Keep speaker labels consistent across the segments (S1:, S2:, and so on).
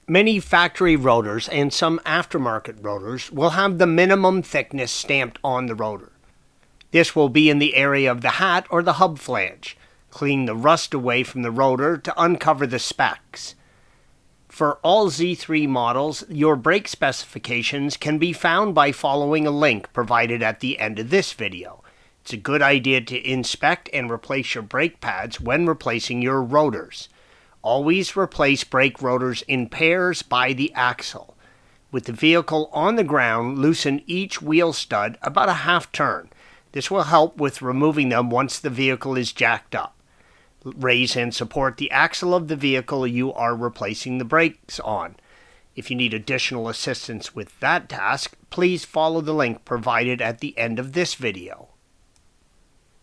S1: Many factory rotors and some aftermarket rotors will have the minimum thickness stamped on the rotor. This will be in the area of the hat or the hub flange. Clean the rust away from the rotor to uncover the specs. For all Z3 models, your brake specifications can be found by following a link provided at the end of this video. It's a good idea to inspect and replace your brake pads when replacing your rotors. Always replace brake rotors in pairs by the axle. With the vehicle on the ground, loosen each wheel stud about a half turn. This will help with removing them once the vehicle is jacked up. Raise and support the axle of the vehicle you are replacing the brakes on. If you need additional assistance with that task, please follow the link provided at the end of this video.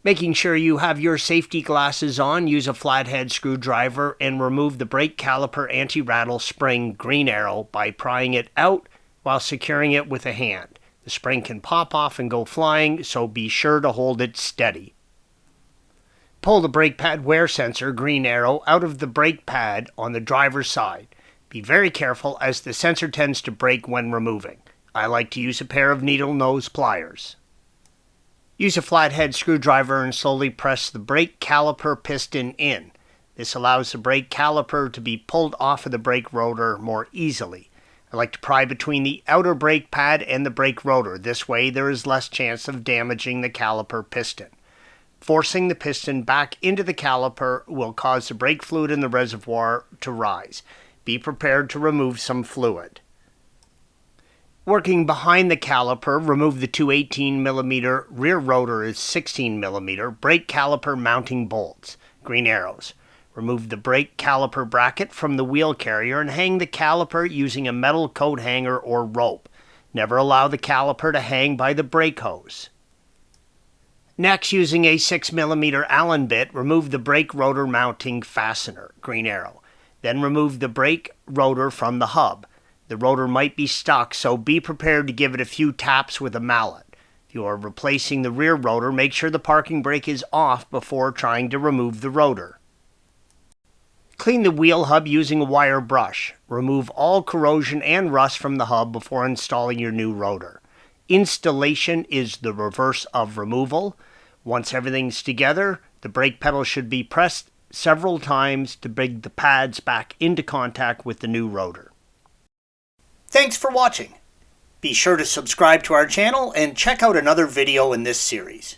S1: Making sure you have your safety glasses on, use a flathead screwdriver and remove the brake caliper anti-rattle spring green arrow by prying it out while securing it with a hand. The spring can pop off and go flying, so be sure to hold it steady. Pull the brake pad wear sensor green arrow out of the brake pad on the driver's side. Be very careful as the sensor tends to break when removing. I like to use a pair of needle nose pliers. Use a flathead screwdriver and slowly press the brake caliper piston in. This allows the brake caliper to be pulled off of the brake rotor more easily. I like to pry between the outer brake pad and the brake rotor. This way there is less chance of damaging the caliper piston. Forcing the piston back into the caliper will cause the brake fluid in the reservoir to rise. Be prepared to remove some fluid. Working behind the caliper, remove the two 18mm, rear rotor is 16mm, brake caliper mounting bolts, green arrows. Remove the brake caliper bracket from the wheel carrier and hang the caliper using a metal coat hanger or rope. Never allow the caliper to hang by the brake hose. Next, using a 6mm Allen bit, remove the brake rotor mounting fastener, green arrow. Then remove the brake rotor from the hub. The rotor might be stuck, so be prepared to give it a few taps with a mallet. If you are replacing the rear rotor, make sure the parking brake is off before trying to remove the rotor. Clean the wheel hub using a wire brush. Remove all corrosion and rust from the hub before installing your new rotor. Installation is the reverse of removal. Once everything's together, the brake pedal should be pressed several times to bring the pads back into contact with the new rotor. Thanks for watching. Be sure to subscribe to our channel and check out another video in this series.